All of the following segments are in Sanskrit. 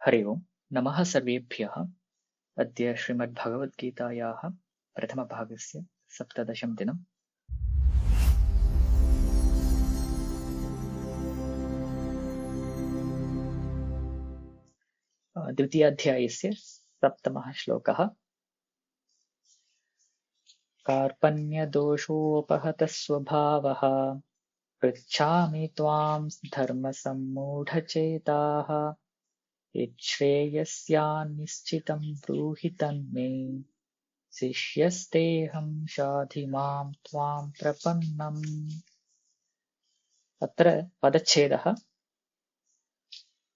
हरि ओम् नमः सर्वेभ्यः। अद्य श्रीमद्भगवद्गीतायाः प्रथमभागस्य 17 दिनम्। द्वितीयाध्यायस्य 7मः श्लोकः। कार्पण्यदोषोपहतः स्वभावः पृच्छामि त्वां धर्मसम्मूढचेताः यच्छ्रेयस्यान्निश्चितं ब्रूहि तन्मे शिष्यस्तेऽहं शाधि मां त्वां प्रपन्नम्। अत्र पदच्छेदः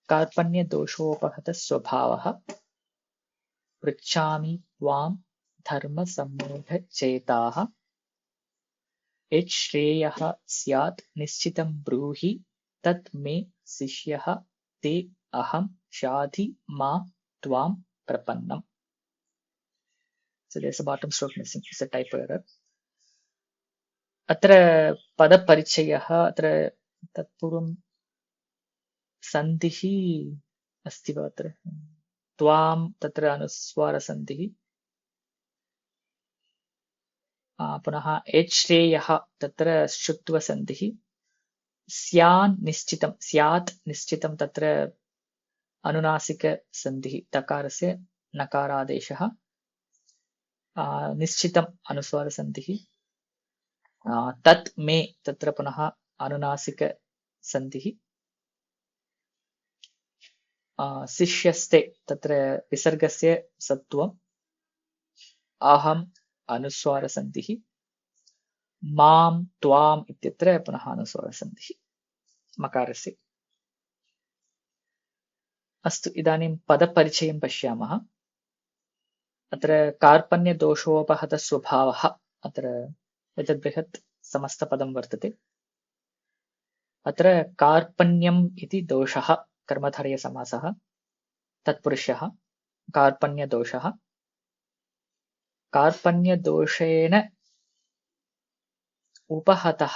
कार्पण्यदोषोपहतः स्वभावः पृच्छामि त्वां धर्मसम्मूढचेताः यच्छ्रेयः स्यात् निश्चितं ब्रूहि तत् मे शिष्यः ते अहं शाधि मा त्वां प्रपन्नम्. So there's a bottom stroke missing. It's a typo error. अत्र पदपरिचयः अत्र तत्पूर्वं सन्धिः अस्ति वा अत्र त्वां तत्र अनुस्वारसन्धिः पुनः यच्छ्रेयः तत्र श्रुत्वसन्धिः स्यात् निश्चितं तत्र अनुनासिकसन्धिः तकारस्य नकारादेशः निश्चितम् अनुस्वारसन्धिः तत् मे तत्र पुनः अनुनासिकसन्धिः शिष्यस्ते तत्र विसर्गस्य सत्वम् अहम् अनुस्वारसन्धिः मां त्वाम् इत्यत्र पुनः अनुस्वारसन्धिः मकारस्य। अस्तु, इदानीं पदपरिचयं पश्यामः। अत्र कार्पण्यदोषोपहतस्वभावः अत्र एतद् बृहत् समस्तपदं वर्तते। अत्र कार्पण्यम् इति दोषः कर्मधारयसमासः तत्पुरुषः कार्पण्यदोषः कार्पण्यदोषेण उपहतः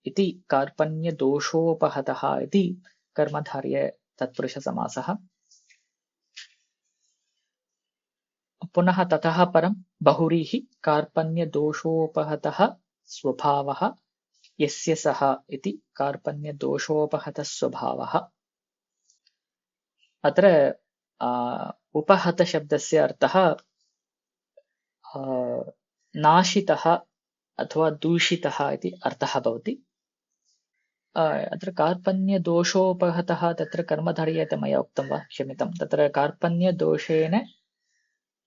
इति कार्पण्यदोषोपहतः इति कर्मधारय तत्पुरुषसमासः। पुनः ततः परं बहुव्रीहि कार्पण्यदोषोपहतः स्वभावः यस्य सः इति कार्पण्यदोषोपहतः स्वभावः। अत्र उपहतशब्दस्य अर्थः नाशितः अथवा दूषितः इति अर्थः भवति। अत्र कार्पण्यदोषोपहतः तत्र कर्मधारयते मया उक्तं वा क्षम्यतां, तत्र कार्पण्यदोषेण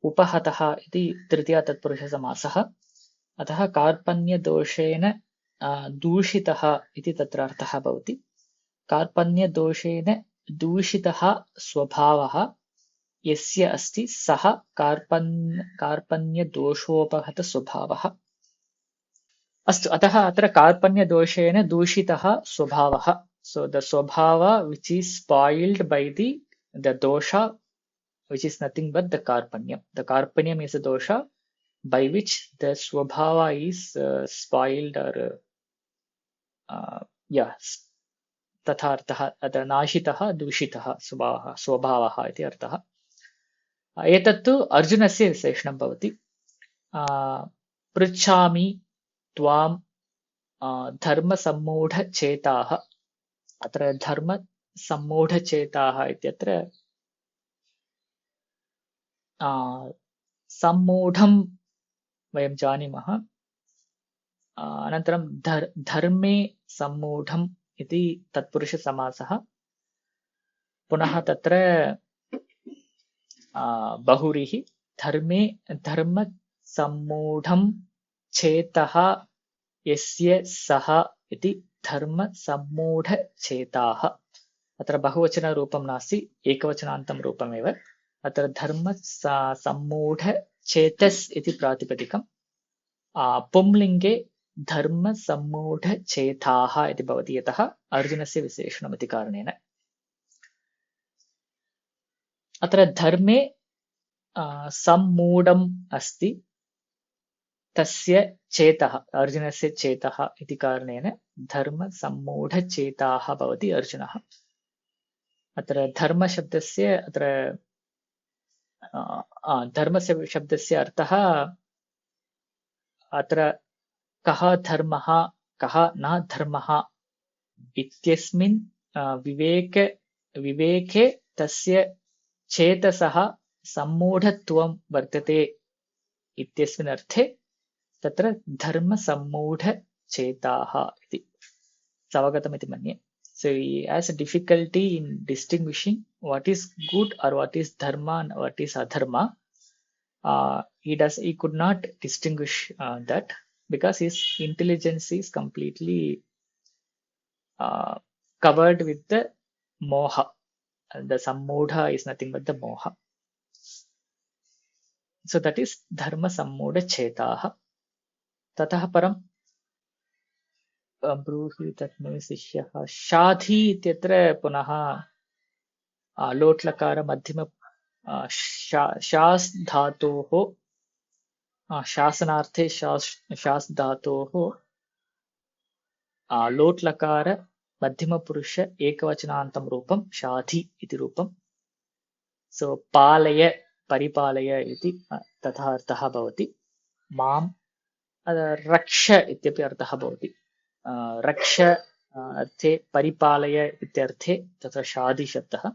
उपहतः इति तृतीया तत्पुरुषसमासः। अतः कार्पण्यदोषेण दूषितः इति तत्र अर्थः भवति। कार्पण्यदोषेण दूषितः स्वभावः यस्य अस्ति सः कार्पण्यदोषोपहतस्वभावः। अस्तु, अतः अत्र कार्पण्यदोषेण दूषितः स्वभावः. So the swabhava which is spoiled by the dosha which is nothing but the karpanyam. The karpanyam is a dosha by which the swabhava is spoiled or तथा अर्थः अत्र नाशितः दूषितः स्वभावः इति अर्थः। एतत्तु अर्जुनस्य विशेषणं भवति। पृच्छामि त्वां धर्मसम्मूढचेताः। अत्र धर्मसम्मूढचेताः इत्यत्र सम्मूढं वयं जानीमः। अनन्तरं धर्मे सम्मूढम् इति तत्पुरुषसमासः। पुनः तत्र बहुव्रीहि धर्मे धर्मसम्मूढं चेतः यस्य सः इति धर्मसम्मूढचेताः। अत्र बहुवचनरूपं नास्ति, एकवचनान्तं रूपमेव। अत्र धर्मसम्मूढचेतस् इति प्रातिपदिकं पुंलिङ्गे धर्मसम्मूढचेताः इति भवति, यतः अर्जुनस्य विशेषणमिति कारणेन। अत्र धर्मे सम्मूढम् अस्ति तस्य चेतः अर्जुनस्य चेतः इति कारणेन धर्मसम्मूढचेताः भवति अर्जुनः। अत्र धर्मशब्दस्य अत्र धर्मशब्दस्य अर्थः अत्र कः धर्मः कः न धर्मः इत्यस्मिन् विवेके तस्य चेतसः सम्मूढत्वं वर्तते इत्यस्मिन् अर्थे तत्र धर्मसम्मूढचेताः इति अवगतमिति मन्ये. So he has a difficulty in distinguishing what is good or what is dharma and what is adharma. He could not distinguish that because his intelligence is completely covered with the moha. The sammudha is nothing but the moha. So that is dharma sammudha chetaha. Tatah param ब्रूहि तस्मै शिष्यः शाधि इत्यत्र पुनः लोट्लकार मध्यम शास् धातोः शासनार्थे शास् धातोः लोट्लकार मध्यमपुरुष एकवचनान्तं रूपं शाधि इति रूपं. सो पालय परिपालय इति तथा अर्थः भवति. मां रक्ष इत्यपि अर्थः भवति. रक्ष अर्थे परिपालय इत्यर्थे तत्र शाधि शब्दः.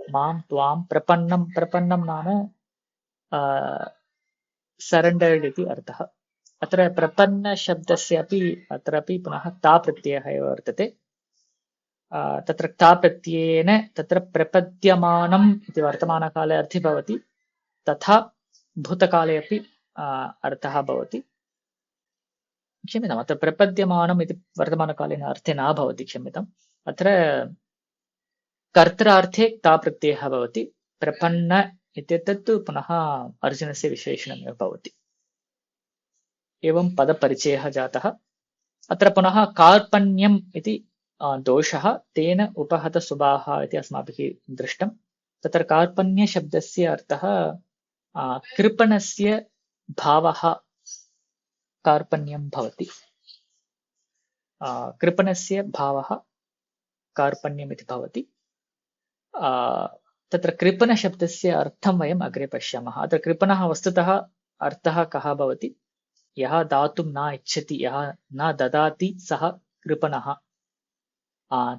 मां त्वां प्रपन्नं नाम सरेण्डर्ड् इति अर्थः. अत्र प्रपन्न शब्दस्य अपि अत्रापि पुनः ता प्रत्ययः एव वर्तते. तत्र ता प्रत्ययेन तत्र प्रपद्यमानम् इति वर्तमानकाले अर्थे भवति, तथा भूतकाले अपि अर्थः भवति. क्षम्यताम्, अत्र प्रपद्यमानम् इति वर्तमानकालीन अर्थे न भवति, क्षम्यताम्. अत्र कर्त्रार्थे ता प्रत्ययः भवति. प्रपन्न इत्येतत् पुनः अर्जुनस्य विशेषणमेव भवति. एवं पदपरिचयः जातः. अत्र पुनः कार्पण्यम् इति दोषः तेन उपहतस्वभावः इति अस्माभिः दृष्टम्. तत्र कार्पण्यशब्दस्य अर्थः कृपणस्य भावः कार्पण्यं भवति. कृपणस्य भावः कार्पण्यम् इति भवति. तत्र कृपणशब्दस्य अर्थं वयम् अग्रे पश्यामः. अत्र कृपणः वस्तुतः अर्थः कः भवति? यः दातुं न इच्छति, यः न ददाति सः कृपणः.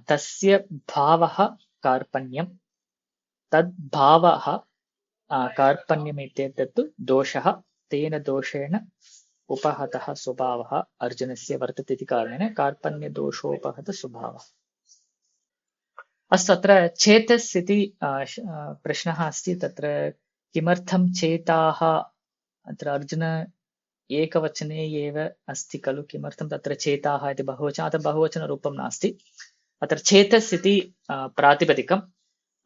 तस्य भावः कार्पण्यं. तद्भावः कार्पण्यम् इत्येतत् दोषः. तेन दोषेण उपहतः स्वभावः अर्जुनस्य वर्तते इति कारणेन कार्पण्यदोषोपहतः स्वभावः. अस्तु, अत्र चेतस् इति प्रश्नः अस्ति. तत्र किमर्थं चेताः? अत्र अर्जुन एकवचने एव अस्ति खलु, किमर्थं तत्र चेताः इति बहुवचनं? अत्र बहुवचनरूपं नास्ति. अत्र चेतस् इति प्रातिपदिकं.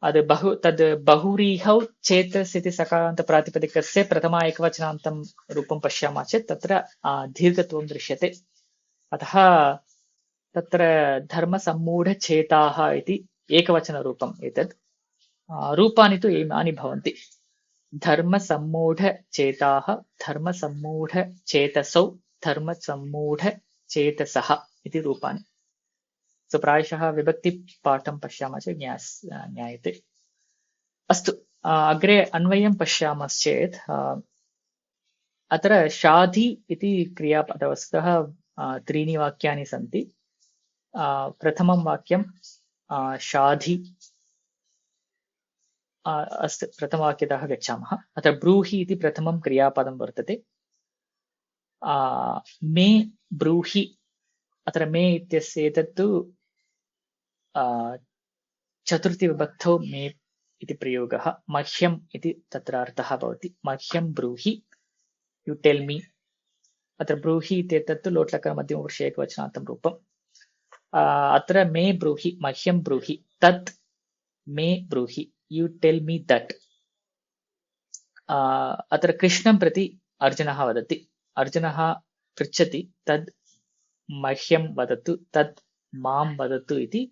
तद् बहुव्रीहौ चेतस् इति सकारान्तप्रातिपदिकस्य प्रथमा एकवचनान्तं रूपं पश्यामः चेत् तत्र दीर्घत्वं दृश्यते. अतः तत्र धर्मसम्मूढचेताः इति एकवचनरूपम्. एतत् रूपाणि तु इमानि भवन्ति. धर्मसम्मूढचेताः, धर्मसम्मूढचेतसौ, धर्मसम्मूढचेतसः इति रूपाणि. सो प्रायशः विभक्तिपाठं पश्यामः चेत् ज्ञायते. अस्तु, अग्रे अन्वयं पश्यामश्चेत् अत्र शाधि इति क्रियापदं वस्तुतः त्रीणि वाक्यानि सन्ति. प्रथमं वाक्यं शाधि. अस्तु, प्रथमवाक्यतः गच्छामः. अत्र ब्रूहि इति प्रथमं क्रियापदं वर्तते. मे ब्रूहि. अत्र मे इत्यस्य एतत्तु चतुर्थी विभक्तौ मे इति प्रयोगः. मह्यम् इति तत्र अर्थः भवति. मह्यं ब्रूहि, यु टेल् मी. अत्र ब्रूहि इत्येतत्तु लोट्लकार मध्यमपुरुष एकवचनान्तं रूपम्. अत्र मे ब्रूहि, मह्यं ब्रूहि, तत् मे ब्रूहि, यु टेल् मी दट्. अत्र कृष्णं प्रति अर्जुनः वदति. अर्जुनः पृच्छति, तद् मह्यं वदतु, तत् मां वदतु इति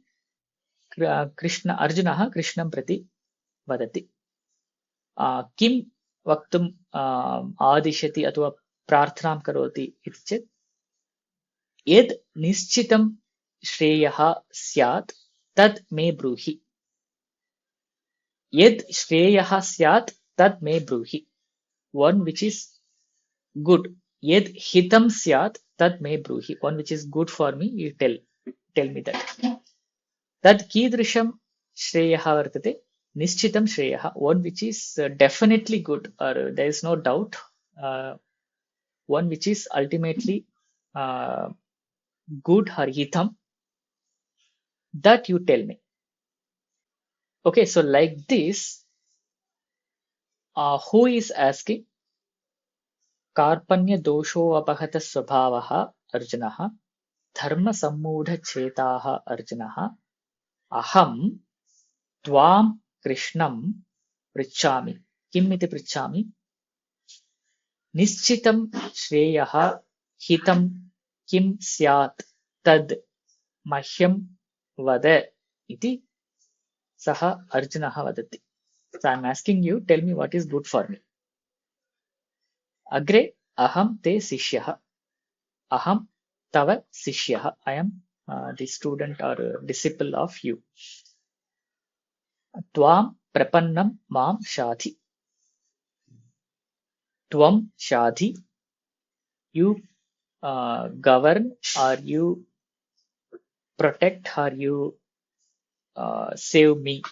अर्जुनः कृष्णं प्रति वदति. किं वक्तुम् आदिशति अथवा प्रार्थनां करोति इति चेत् यद् निश्चितं श्रेयः स्यात् तत् मे ब्रूहि. Yed Shreyah Syat Tad Me Bruhi. One which is good. Yed Hitam Syat Tad Me Bruhi. One which is good for me, you tell me that. Tad Kidrisham Shreyah Vartate. Nishchitam Shreyah. One which is definitely good, or there is no doubt. One which is ultimately uh, good or hitam, that you tell me. Okay, so like this, who is asking? Karpanya dosho apahata swabhavaha Arjunaha dharma sammudha chetaha Arjunaha aham tvam krishnam prichami. Kim iti prichami? Nishchitam shreyaha hitam kim syat tad mahyam vada iti saha Arjunaha vadati. So I'm asking you, tell me what is good for me. Agre aham te sishyah. Aham tava sishyah. I am the student or disciple of you. Tvam prapannam mam shadhi. Tvam shadhi. You govern, or you protect, or you save me.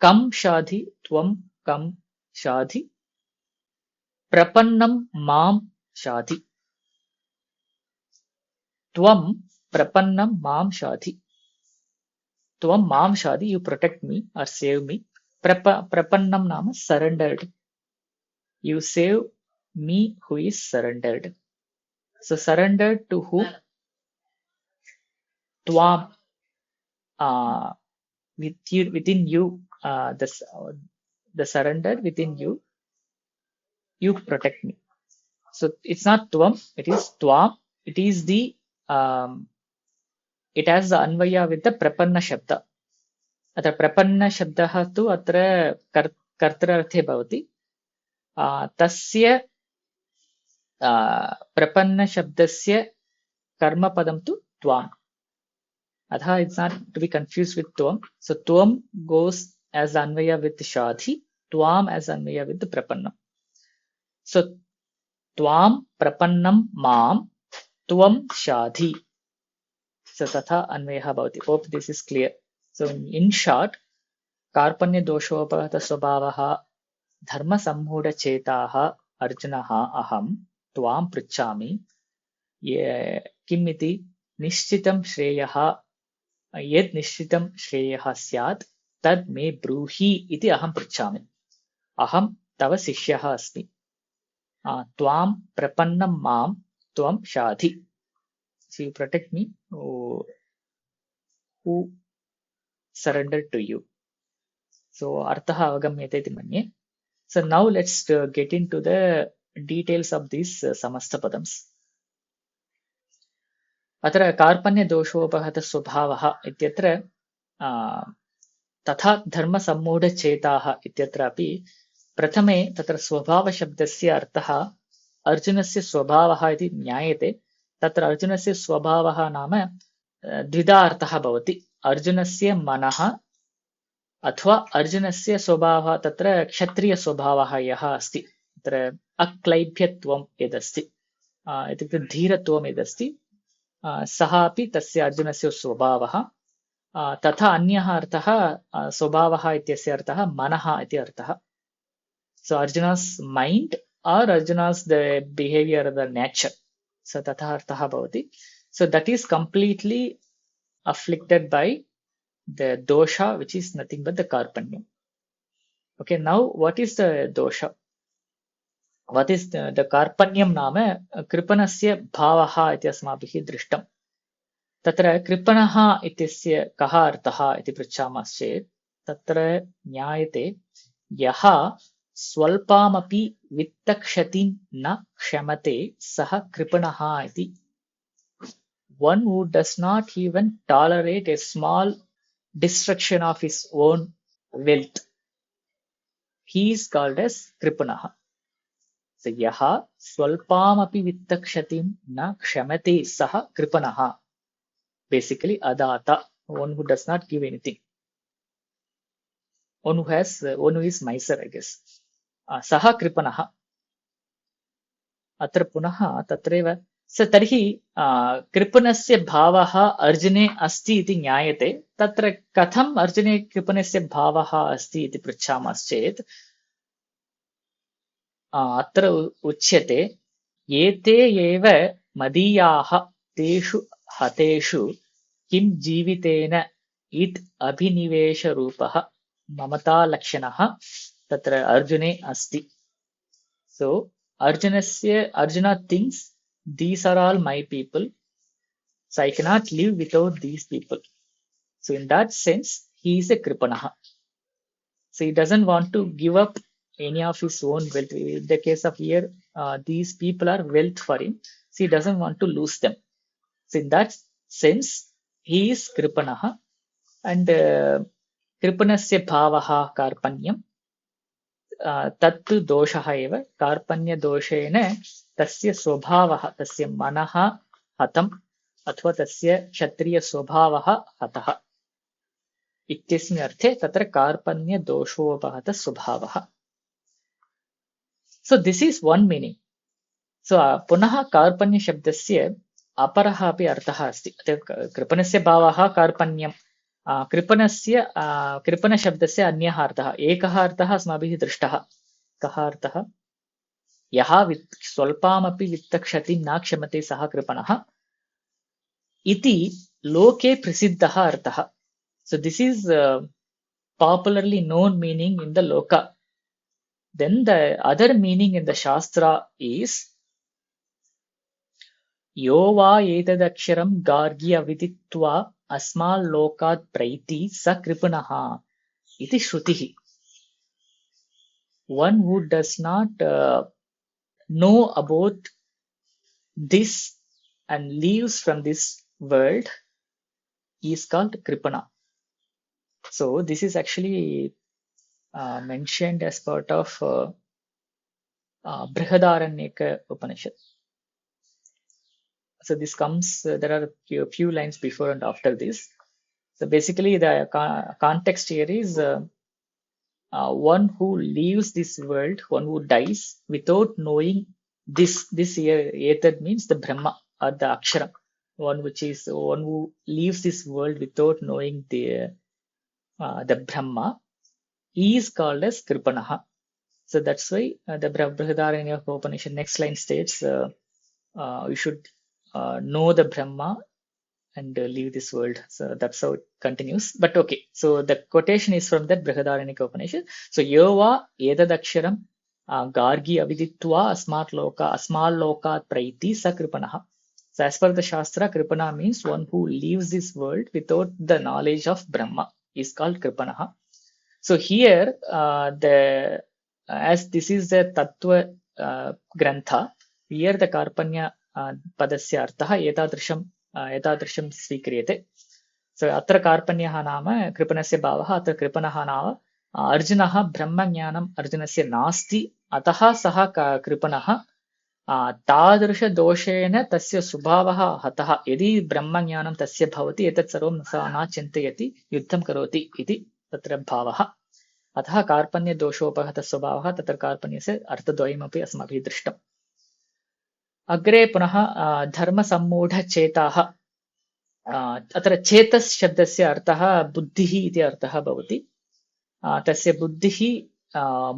Kam shadhi. Tvam kam shadhi. Prapannam mam shadhi. Tvam prapannam mam shadhi. Tvam mam shadi, you protect me or save me. Prapannam nama surrendered. You save me who is surrendered. So surrendered to who? Tvam. Within you, the surrendered within you, you protect me. So it's not tvam, it is tvam. It is the it has the anvaya with the prapanna shabda. अत्र प्रपन्नशब्दः तु अत्र कर्तृर्थे भवति. तस्य प्रपन्नशब्दस्य कर्मपदं तु त्वाम्. अतः it's not to be confused with tvam. So tvam goes as anvaya with shadhi, tvam as anvaya with the prapannam. So tvam prapannam mam tvam shadhi. So tatha anvayah bhavati. Hope this is clear. So in short, Karpanya doshopahata swabhavaha dharma sammudha chetaha Arjunaha aham tvam prichami kim iti nishchitam shreyaha yed nishchitam shreyaha syat tad me bruhi iti aham prichami. Aham tava sishyah asmi. Tvam prapannam mam tvam shadhi. So you protect me who surrendered to you. So arthaha avagamyate iti manye. So now let's get into the details of these samastapadams. अत्र कार्पण्यदोषोपहतस्वभावः इत्यत्र तथा धर्मसम्मूढचेताः इत्यत्रापि प्रथमे तत्र स्वभावशब्दस्य अर्थः अर्जुनस्य स्वभावः इति ज्ञायते. तत्र अर्जुनस्य स्वभावः नाम द्विधा अर्थः भवति. अर्जुनस्य मनः अथवा अर्जुनस्य स्वभावः तत्र क्षत्रियस्वभावः यः अस्ति, तत्र अक्लैभ्यत्वं यदस्ति, इत्युक्ते धीरत्वं यदस्ति, सः अपि तस्य अर्जुनस्य स्वभावः. तथा अन्यः अर्थः स्वभावः इत्यस्य अर्थः मनः इति अर्थः. So Arjuna's mind or Arjuna's the behavior or the nature. So तथा अर्थः भवति. So that is completely afflicted by the dosha, which is nothing but the karpanyam. Okay, now what is the dosha? What is the karpanyam नाम कृपणस्य भावः इति अस्माभिः दृष्टम्. तत्र कृपणः इत्यस्य कः अर्थः इति पृच्छामश्चेत् तत्र ज्ञायते यः स्वल्पामपि वित्तक्षतिं न क्षमते सः कृपणः इति. One who does not even tolerate a small destruction of his own wealth, he is called as kripanah. So yaha swalpamapi vittakshatim na kshamate saha kripanah. Basically adata, one who does not give anything. one who is miser, I guess. सः कृपणः. अत्र पुनः तत्रैव तर्हि कृपणस्य भावः अर्जुने अस्ति इति ज्ञायते. तत्र कथम् अर्जुने कृपणस्य भावः अस्ति इति पृच्छामश्चेत् अत्र उच्यते एते एव मदीयाः तेषु हतेषु किं जीवितेन इत् अभिनिवेशरूपः ममतालक्षणः तत्र अर्जुने अस्ति. So Arjuna thinks these are all my people, so I cannot live without these people. So in that sense, he is a Kripanaha. So he doesn't want to give up any of his own wealth. In the case of here, these people are wealth for him, so he doesn't want to lose them. So in that sense, he is Kripanaha. And Kripanasya bhavaha karpanyam. तत्तु दोषः एव. कार्पण्यदोषेण तस्य स्वभावः, तस्य मनः हतम् अथवा तस्य क्षत्रियस्वभावः हतः इत्यस्मिन् अर्थे तत्र कार्पण्यदोषोपहतः स्वभावः. So this is one meaning. So पुनः कार्पण्यशब्दस्य अपरः अपि अर्थः अस्ति. कृपणस्य भावः कार्पण्यम्. कृपणशब्दस्य अन्यः अर्थः, एकः अर्थः अस्माभिः दृष्टः. कः अर्थः? यः स्वल्पामपि वित्तक्षतिं न क्षमते सः कृपणः इति लोके प्रसिद्धः अर्थः. So this is popularly known meaning in the loka. Then the other meaning in the shastra is यो वा एतदक्षरं गार्ग्यविदित्वा अस्माल्लोकात् प्रैति स कृपणः इति श्रुतिः. One who does not know about this and leaves from this world is called kripana. So this is actually mentioned as part of Brihadaranyaka Upanishad. So this comes, there are a few lines before and after this. So basically the context here is one who leaves this world, one who dies without knowing this here, etad means the Brahma or the Akshara. One who leaves this world without knowing the Brahma is called as Kripanaha. So that's why the Brihadaranyaka Upanishad next line states you should know the Brahma and leave this world. So that's how it continues. But okay, so the quotation is from that Brihadaranyaka Upanishad. So Yova edadaksharam gargi aviditva asmallokat praiti sa kripanaha. So as per the Shastra, Kripana means one who leaves this world without the knowledge of Brahma is called Kripanaha. So here, as this is the Tattva Grantha, here the Karpanya padasya artha एतादृशं स्वीक्रियते. सो अत्र कार्पण्यः नाम कृपणस्य भावः, अत्र कृपणः नाम अर्जुनः ब्रह्मज्ञानम् अर्जुनस्य नास्ति, अतः सः कृपणः. तादृशदोषेण तस्य स्वभावः हतः. यदि ब्रह्मज्ञानं तस्य भवति एतत् सर्वं सः न चिन्तयति, युद्धं करोति इति तत्र भावः. अतः कार्पण्यदोषोपहतस्वभावः. तत्र कार्पण्यस्य अर्थद्वयमपि अस्माभिः दृष्टम्. अग्रे पुनः धर्मसम्मूढचेताः. अत्र चेतस् शब्दस्य अर्थः बुद्धिः इति अर्थः भवति. तस्य बुद्धिः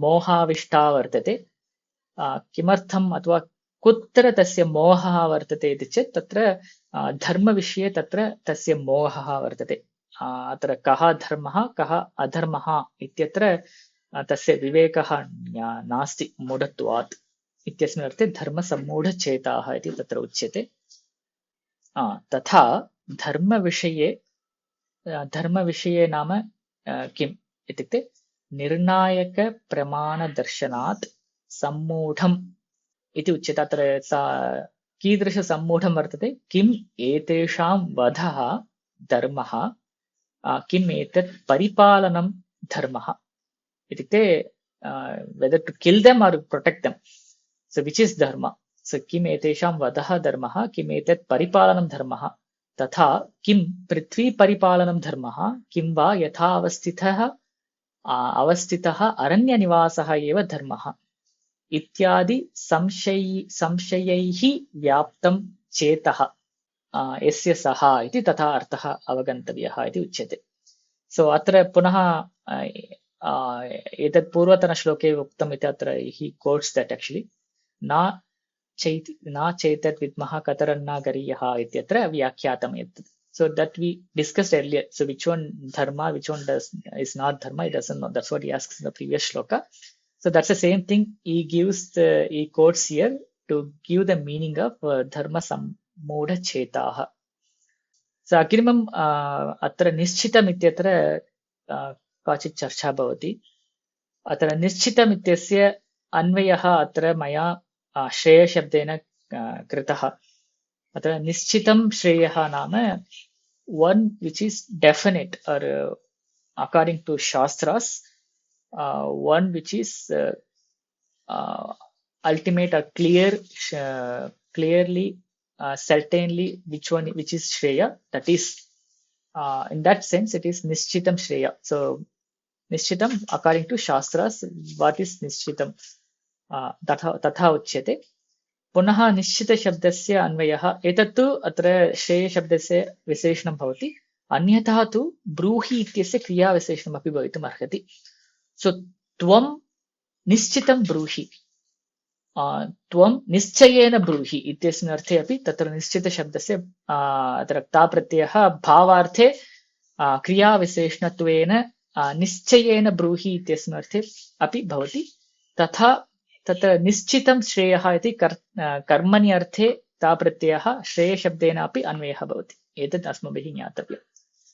मोहाविष्टा वर्तते. किमर्थम् अथवा कुत्र तस्य मोहः वर्तते इति चेत् तत्र धर्मविषये तत्र तस्य मोहः वर्तते. अत्र कः धर्मः कः अधर्मः इत्यत्र तस्य विवेकः नास्ति मूढत्वात् इत्यस्मिन् अर्थे धर्मसम्मूढचेताः इति तत्र उच्यते. तथा धर्मविषये नाम किम् इत्युक्ते निर्णायकप्रमाणदर्शनात् सम्मूढम् इति उच्यते. अत्र कीदृशसम्मूढं वर्तते? किम् एतेषां वधः धर्मः, किम् एतत् परिपालनं धर्मः इत्युक्ते whether to kill them or protect them. So which is dharma? So kim etesham vadaha dharmaha, kim etet paripalanam dharmaha, तथा किं पृथ्वी परिपालनं धर्मः, किं वा यथा अवस्थितः अवस्थितः अरण्यनिवासः एव धर्मः इत्यादि संशयैः व्याप्तं चेतः यस्य सः इति तथा अर्थः अवगन्तव्यः इति उच्यते. सो अत्र पुनः एतत् पूर्वतनश्लोके उक्तम् इति अत्र हि कोट्स् दट् एक्चुअली न चेतत् विद्मः कतरन्ना गरीयः इत्यत्र व्याख्यातम् एतत्. So that we discussed earlier. So which one dharma, which one is not dharma, he doesn't know. That's what he asks in the previous shloka. So that's the same thing he quotes here to give the meaning of dharma sammudha chetaha. So अग्रिमम् अत्र निश्चितम् इत्यत्र काचित् चर्चा भवति. अत्र निश्चितम् इत्यस्य अन्वयः अत्र मया श्रेयशब्देन कृतः. अत्र निश्चितं श्रेयः नाम one which is definite or according to shastras, one which is ultimate or clearly certainly which is shreya, that is in that sense it is nishchitam shreya. So nishchitam according to shastras, what is nishchitam तथा उच्यते. पुनः निश्चितशब्दस्य अन्वयः एतत्तु अत्र श्रेयशब्दस्य विशेषणं भवति. अन्यथा तु ब्रूहि इत्यस्य क्रियाविशेषणमपि भवितुम् अर्हति. सो त्वं निश्चितं ब्रूहि, त्वं निश्चयेन ब्रूहि इत्यस्मिन् अर्थे अपि तत्र निश्चितशब्दस्य अत्र क्ताप्रत्ययः भावार्थे क्रियाविशेषणत्वेन निश्चयेन ब्रूहि इत्यस्मिन् अर्थे अपि भवति. तथा तत्र निश्चितं श्रेयः इति कर्मणि अर्थे ताप्रत्ययः श्रेयशब्देन अपि अन्वयः भवति. एतत् अस्माभिः ज्ञातव्यम्.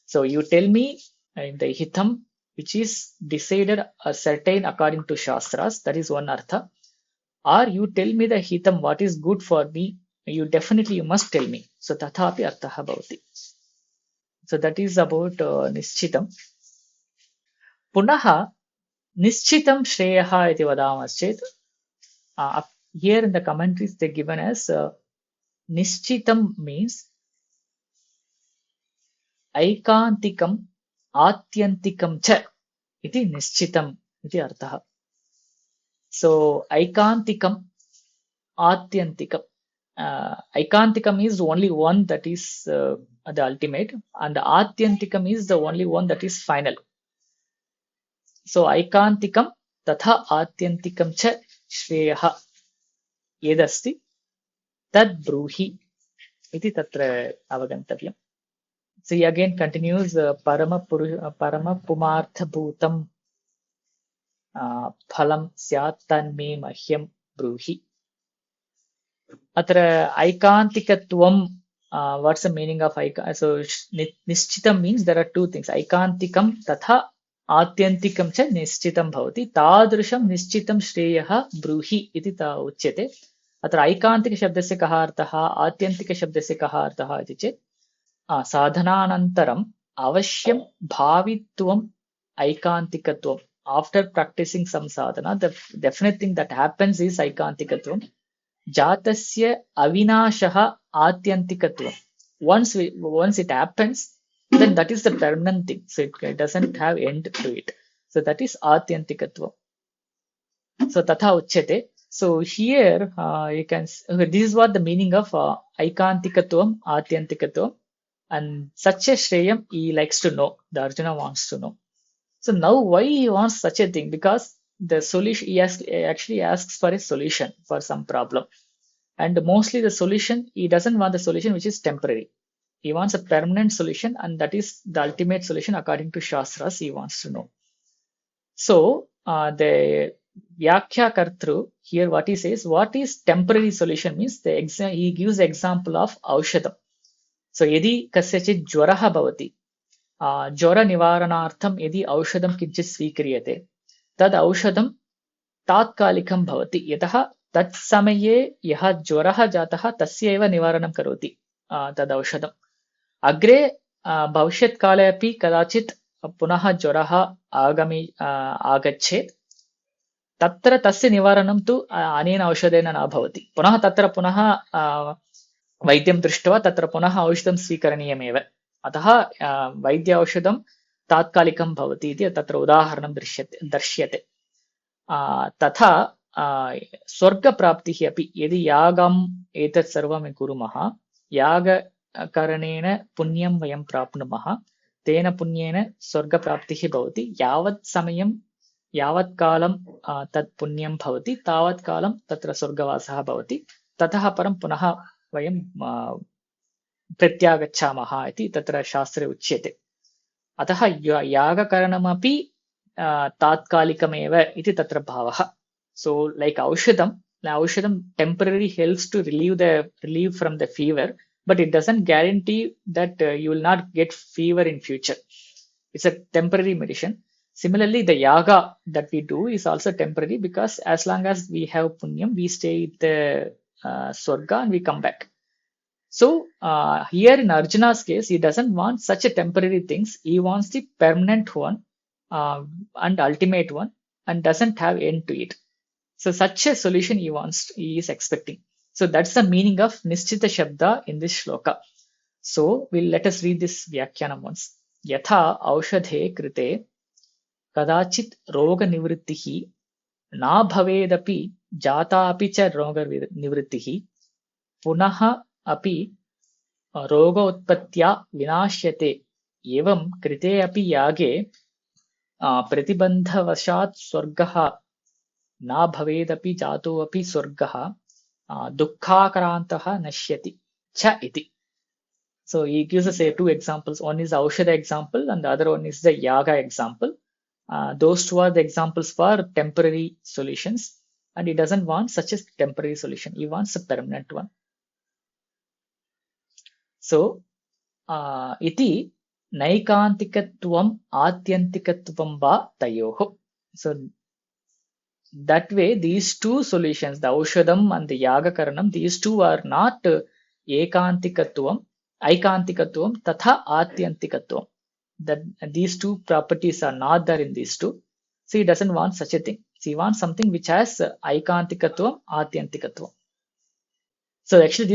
So you tell me the hitam which is decided or certain according to shastras, that is one artha. Or you tell me the hitam what is good for me, you must tell me. So tatha api arthaha bhavati. So that is about nischitam. Punaha nischitam shreyaha iti vadamaschet. Here in the commentaries they given as nischitam means aikantikam atyantikam cha iti nischitam iti arthaha. So aikantikam atyantikam, aikantikam is only one that is the ultimate, and the atyantikam is the only one that is final. So aikantikam tatha atyantikam cha श्रेयः यदस्ति तद् ब्रूहि इति तत्र अवगन्तव्यम्. So he again continues परमपुमार्थभूतं फलं स्यात् तन्मे मह्यं ब्रूहि. अत्र ऐकान्तिकत्वं, what's the meaning of aikantikam? So nishchitam means there are two things, aikantikam tatha आत्यन्तिकं च निश्चितं भवति. तादृशं निश्चितं श्रेयः ब्रूहि इति उच्यते. अत्र ऐकान्तिकशब्दस्य कः अर्थः, आत्यन्तिकशब्दस्य कः अर्थः इति चेत् साधनानन्तरम् अवश्यं भावित्वम् ऐकान्तिकत्वम्. After practicing some sadhana, the definite thing that happens is ऐकान्तिकत्वम्. जातस्य अविनाशः आत्यन्तिकत्वम्. Once it happens, then that is the permanent thing. So it doesn't have end to it. So that is atyantikatva. So tatha uchyate. So here you can, this is what the meaning of aikantikatvam, atyantikatvam, and such a shreyam he likes to know. The Arjuna wants to know. So now why he wants such a thing? Because the solution, he actually asks for a solution for some problem. And mostly the solution, he doesn't want the solution which is temporary. He wants a permanent solution, and that is the ultimate solution according to Shastras. He wants to know. So the Vyakhya Kartru here, what he says, what is temporary solution means he gives the example of Aushadam. So yadi kasyachit jwaraha bhavati, jwara nivaranartham yadi aushadam kinchit svikriyate, tad aushadam tatkalikam bhavati, yataha tat samaye yaha jwaraha jataha tasya eva nivaranam karoti tad aushadam. अग्रे भविष्यत्काले अपि कदाचित् पुनः ज्वरः आगच्छेत्, तत्र तस्य निवारणं तु अनेन औषधेन न भवति. पुनः तत्र पुनः वैद्यं दृष्ट्वा तत्र पुनः औषधं स्वीकरणीयमेव. अतः वैद्य औषधं तात्कालिकं भवति इति तत्र उदाहरणं दर्श्यते तथा स्वर्गप्राप्तिः अपि यदि यागम् एतत् सर्वं कुर्मः यागकरणेन पुण्यं वयं प्राप्नुमः तेन पुण्येन स्वर्गप्राप्तिः भवति यावत् समयं यावत् कालं तत् पुण्यं भवति तावत् कालं तत्र स्वर्गवासः भवति ततः परं पुनः वयं प्रत्यागच्छामः इति तत्र शास्त्रे उच्यते अतः यागकरणमपि तात्कालिकमेव इति तत्र भावः so like aushadam temporarily helps to relieve from the fever but it doesn't guarantee that you will not get fever in future it's a temporary medicine similarly the yaga that we do is also temporary because as long as we have punyam we stay at the swarga and we come back so here in Arjuna's case he doesn't want such a temporary things he wants the permanent one and ultimate one and doesn't have end to it so such a solution he is expecting so that's the meaning of nischita shabda in this shloka so let us read this vyakyanam once yatha aushadhe krite kadachit roga nivrittihi na bhavedapi jata api cha roga nivrittihi punah api roga utpatya vinashyate evam krite api yage प्रतिबंधवशात् स्वर्गः न भवेदपि जातो अपि स्वर्गः दुःखाक्रान्तः नश्यति च इति so he gives us two examples one is aushadha example and the other one is the yaga example those two are the examples for temporary solutions and he doesn't want such a temporary solution he wants a permanent one so iti नैकान्तिकत्वम् आत्यन्तिकत्वं वा तयोः so that way these two solutions the aushadam and the yagakaranam these two are not ekantikatvam aikantikatvam tatha atyantikatvam that these two properties are not there in these two so he doesn't want such a thing so he wants something which has aikantikatvam atyantikatvam so actually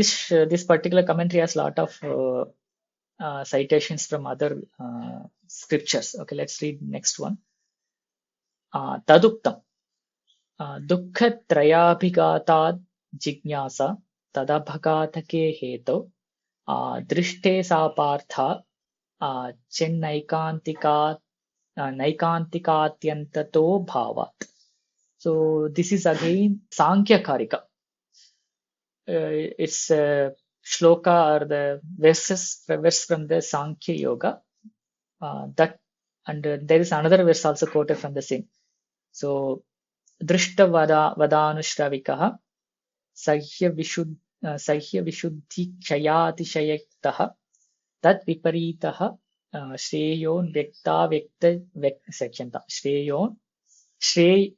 this particular commentary has a lot of citations from other scriptures okay let's read next one taduktam dukkhatrayabhigatad jignasa tadabhagatake heto drishte sapartha chennaikantikat naikantikatyantato bhavat so this is again sankhya karika it's shloka or the verse from the Sankhya Yoga that and there is another verse also quoted from the same. So drishta vadanushravikah sahya vishuddhi kshayatishayaktaha tat viparitah shreyon vyakta section shreyon shreyan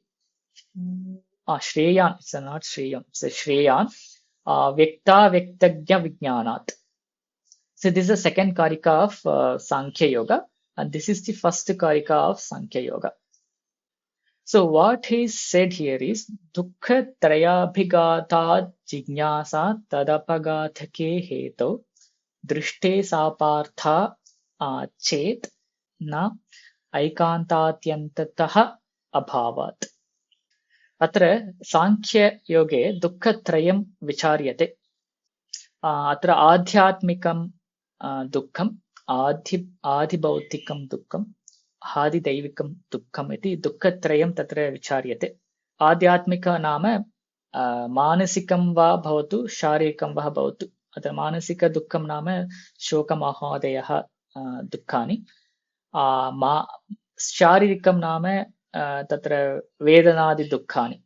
it's not shreyan it's a shreyan Vyakta Vyaktagya Vijnanat. So this is the second karika of Sankhya Yoga and this is the first karika of Sankhya Yoga. So what he said here is Dukkha Trayabhigatad Jignasa Tadapagatake Heto Drishte Sapartha Chet Na Aikantatyantataha Abhavat. अत्र सांख्ययोगे दुःखत्रयं विचार्यते अत्र आध्यात्मिकं दुःखम् आदिभौतिकं दुःखम् आदिदैविकं दुःखम् इति दुःखत्रयं तत्र विचार्यते आध्यात्मिक नाम मानसिकं वा भवतु शारीरिकं वा भवतु अत्र मानसिकदुःखं नाम शोकमहोदयः दुःखानि शारीरिकं नाम तत्र वेदनादि दुःखानि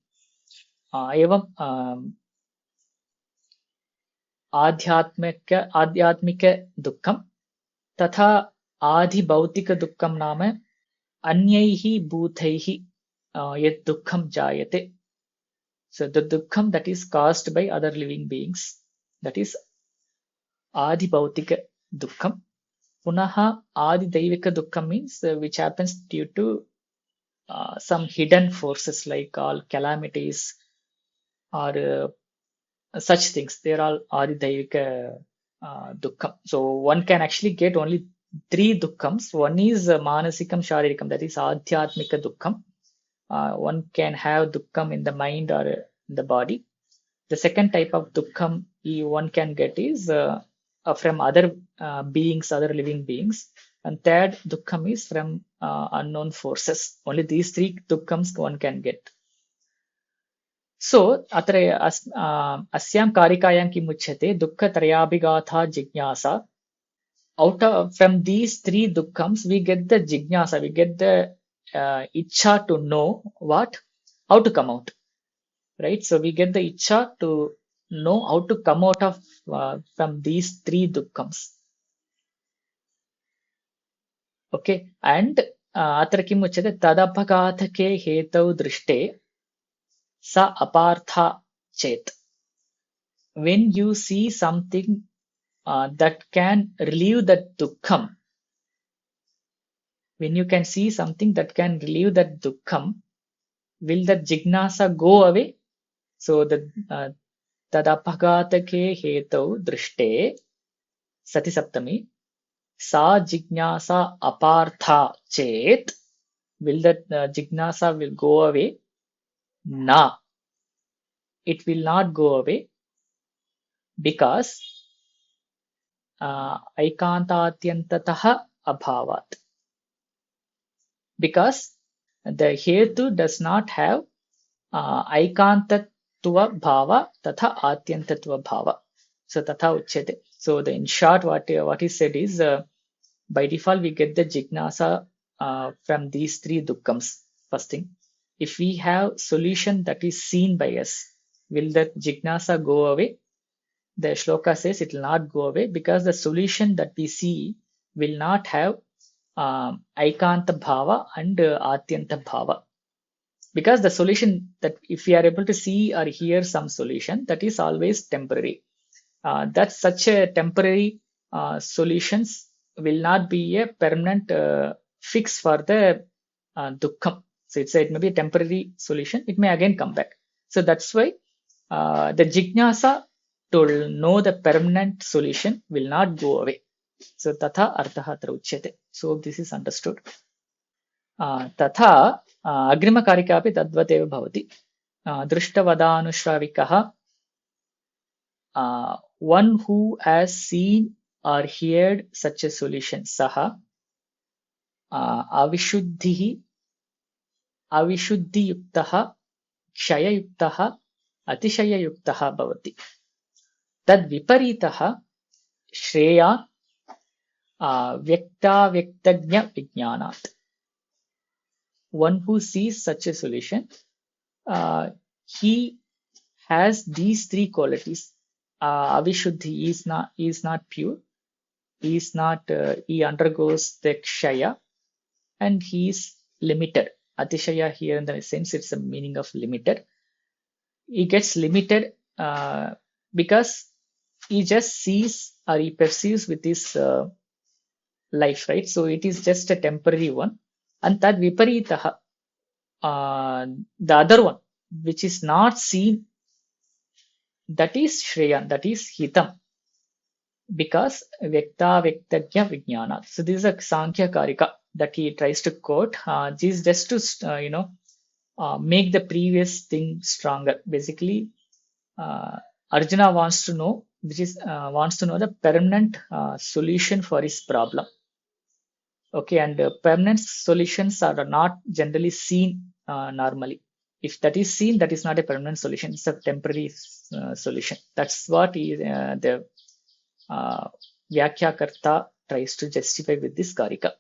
एवं आध्यात्मिक दुःखं तथा आधिभौतिक दुःखं नाम अन्यैः भूतैः यत् दुःखं जायते so the dukkam that is caused by other living beings that is adibhautika dukkam punaha adidaivika dukkam means which happens due to some hidden forces like all calamities or such things they are all adidaivika dukkam so one can actually get only three dukkhams. One is manasikam sharikam, that is adhyatmika dukkham. One can have dukkham in the mind or in the body. The second type of dukkham one can get is from other beings, other living beings. And third dukkham is from unknown forces. Only these three dukkhams one can get. So, अत्र अस्यां कारिकायां किम् उच्यते दुःखत्रयाभिघाता जिज्ञासा. Out of from these three dukkhams, we get the jignasa, we get the ichha to know what, how to come out, right? So we get the ichha to know how to come out of from these three dukkhams. Okay, and अत्र किम् उच्यते तदपघातके हेतौ दृष्टे sa apartha chet. When you see something that can relieve that dukkham, when you can see something that can relieve that dukkham, will that jignasa go away? So the tadapaghatake hetau drishte sati saptami sa jignasa apartha chet, will that jignasa will go away? Na, it will not go away because aikantatyantatah abhavat. Because the hetu does not have aikantatva bhava tatha atyantatva bhava. So tatha uchyate. So in short, what is said is by default we get the jignasa from these three dukkhams. First thing, if we have solution that is seen by us, will that jignasa go away? The shloka says it will not go away because the solution that we see will not have aikanta bhava and atyanta bhava. Because the solution that if we are able to see or hear some solution, that is always temporary. That such a temporary solutions will not be a permanent fix for the dukkham. So it may be a temporary solution. It may again come back. So that's why the jignasa to know the permanent solution will not go away. So tatha artha atra uchyate. So this is understood. तथा अग्रिमकारिका अपि तद्वत् एव भवति. दृष्टवदानुश्राविकः, one who has seen or heard such a solution, सः अविशुद्धिः अविशुद्धियुक्तः क्षययुक्तः अतिशययुक्तः भवति. तद्विपरीतः Shreya व्यक्ताव्यक्तज्ञविज्ञानात्. One who sees such a solution, he has these three qualities. Avishuddhi is not pure, he undergoes the kshaya, and he is limited. Atishaya here in the sense it's a meaning of limited. He gets limited because he just sees or he perceives with his life, right? So it is just a temporary one. And tad viparitaha, the other one, which is not seen, that is shreyan, that is hitam. Because vyakta vyaktagya vijnana. So this is a Sankhya Karika that he tries to quote. This is just to make the previous thing stronger. Basically, Arjuna wants to know the permanent solution for his problem. Okay, and permanent solutions are not generally seen normally. If that is seen, that is not a permanent solution. It's a temporary solution. That's what the Vyakyakarta tries to justify with this Karika.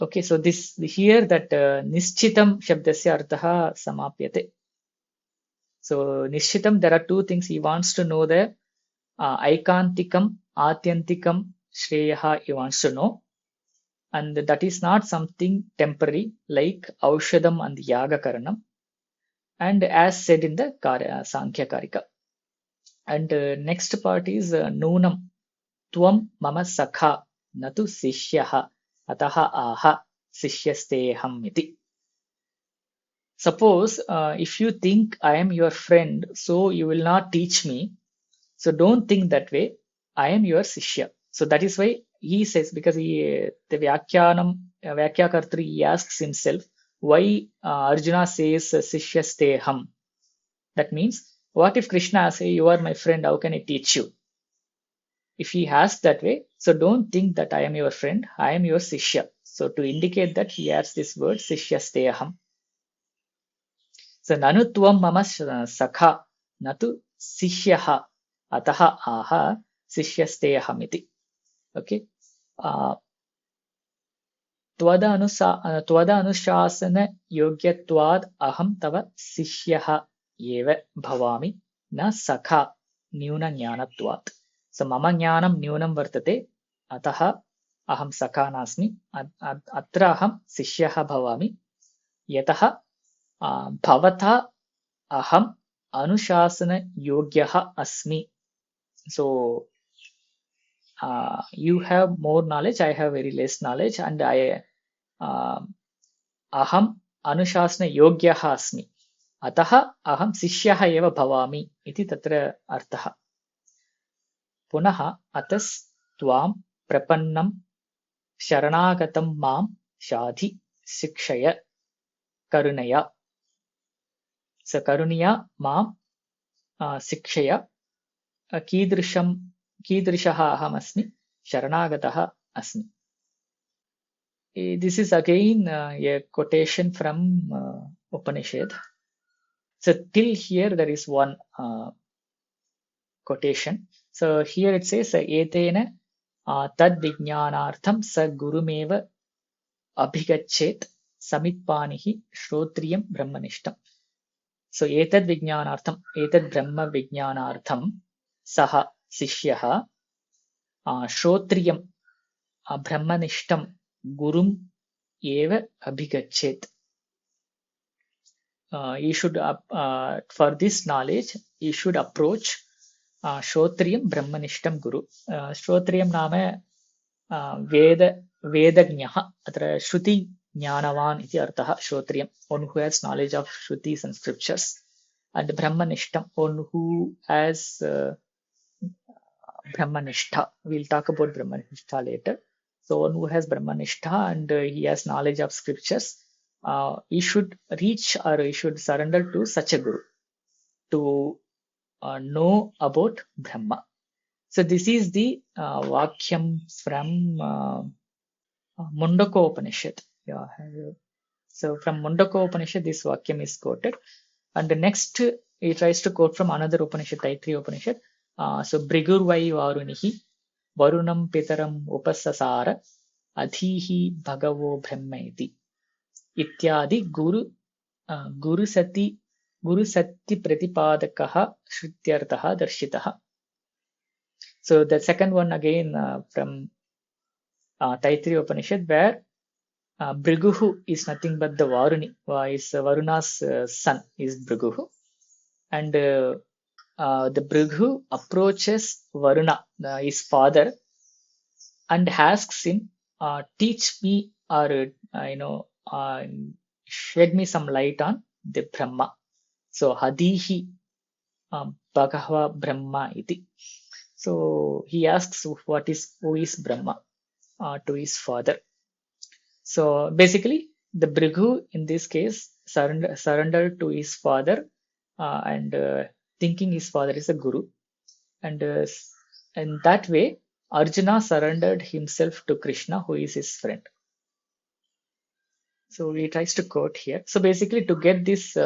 Okay, so this here that Nischitam Shabdasya Arthaha Samapyate. So Nischitam, there are two things. He wants to know the Aikantikam, Atyantikam, Shreyaha, he wants to know. And that is not something temporary like Aushadam and Yaga Karanam. And as said in the Sankhya Karika. And next part is Nunam Tvam Mama Sakha Natu Sishyaha Ataha Aha Sishyasteham iti. Suppose if you think I am your friend, so you will not teach me. So don't think that way. I am your Sishya. So that is why he says, because the Vyakyakartri, he asks himself why Arjuna says Sishyasteham. That means, what if Krishna says, you are my friend, how can I teach you? If he asks that way, so don't think that I am your friend, I am your Sishya. So to indicate that, he adds this word Sishyasteham. So nanu tvam mama sakha natu sishyaha ataha aha sishyasteham iti. Okay. त्वदनुशासन योग्यत्वाद् अहं तव शिष्यः एव भवामि न सखा न्यूनज्ञानत्वात्. So मम ज्ञानं न्यूनं वर्तते, अतः अहं सखा नास्मि, अत्र अहं शिष्यः भवामि, यतः भवता अहम् अनुशासनयोग्यः अस्मि. So you have more knowledge, I have very less knowledge, and aham anushasana yogyah asmi. Atah aham sishyah eva bhavami iti tatra artha. Punaha atas tvam prapannam sharanagatam mam shadhi sikshaya karunaya. So karuniya mam sikshaya कीदृशः अहमस्मि, शरणागतः अस्मि. This is again a quotation from Upanishad. So till here there is one quotation. So here it says, etena tad vijnanartham sa gurumeva abhigachet samitpanihi shrotriyam brahmanishtam. So etad vijnanartham, etad brahma vijnanartham saha शिष्यः श्रोत्रियं ब्रह्मनिष्ठं गुरुम् एव अभिगच्छेत्. You should for this knowledge you should approach श्रोत्रियं ब्रह्मनिष्ठं guru. श्रोत्रियं नाम वेदज्ञः, अत्र श्रुति ज्ञानवान् इति अर्थः. श्रोत्रियं, one who has knowledge of shrutis and scriptures, and brahmanishtam, one who has Brahmanishtha. We'll talk about Brahmanishtha later. So one who has Brahmanishtha and he has knowledge of scriptures, he should reach or he should surrender to such a guru to know about Brahma. So this is the Vakyam from Mundaka Upanishad. Yeah. So from Mundaka Upanishad this Vakyam is quoted. And the next he tries to quote from another Upanishad, Taittiriya Upanishad. So Brigurvai Varunihi Varunam Pitaram Upasasara Adhihi Bhagavo Brahmaiti Ityadi Guru Sati Pratipadakaha Shrutyartaha Darshitaha. So the second one again from Taittiriya Upanishad, where Briguhu is nothing but the Varuni, is Varuna's son is Briguhu, and the Brighu approaches Varuna, his father, and asks him, teach me or shed me some light on the Brahma. So Hadihi Bhagava Brahma iti. So he asks who is Brahma to his father. So basically the Brighu in this case surrendered to his father and thinking his father is a guru, and in that way Arjuna surrendered himself to Krishna, who is his friend. So he tries to quote here. So basically to get this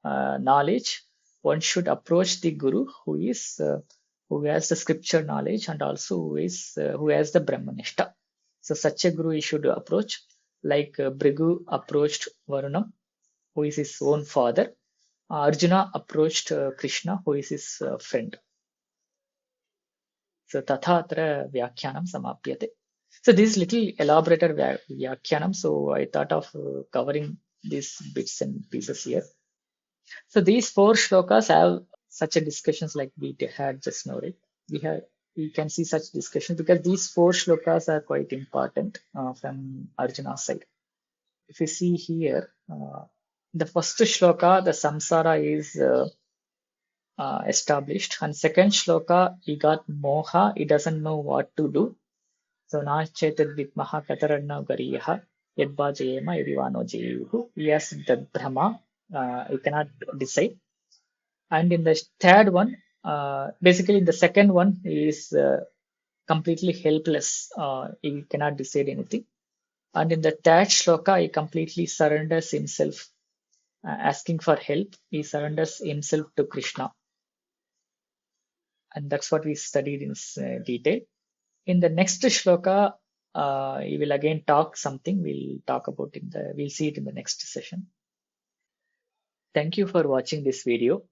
knowledge, one should approach the guru who has the scripture knowledge and also who has the Brahmanishta. So such a guru he should approach, like Brighu approached Varunam, who is his own father. Arjuna approached Krishna, who is his friend. So tatha atra vyakhyanam samapyate. So this little elaborated vyakhyanam, so I thought of covering these bits and pieces here. So these 4 shlokas have such a discussions like we had just now, right? We can see such discussions because these 4 shlokas are quite important from Arjuna's side. If you see here, the first shloka, the samsara is established, and second shloka he got moha, he doesn't know what to do. So नाश्चेतद् विद्मः कतरन्नो गरीयः यद्वाजयेम यदिवानो जयेयुः. Yes, the Brahma, you cannot decide. And in the third one, basically in the second one, he is completely helpless. He cannot decide anything. And in the third shloka, he completely surrenders himself, asking for help. He surrenders himself to Krishna. And that's what we studied in detail. In the next shloka, he will again talk something. We'll see it in the next session. Thank you for watching this video.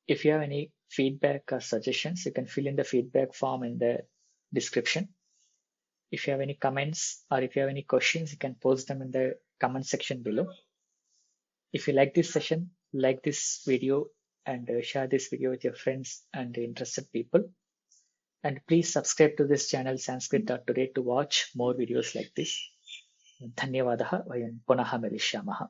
If you have any feedback or suggestions, you can fill in the feedback form in the description. If you have any comments or if you have any questions, you can post them in the comment section below. If you like this session, like this video and share this video with your friends and interested people. And please subscribe to this channel Sanskrit.today to watch more videos like this. धन्यवादः. वयं पुनः मिलिष्यामः.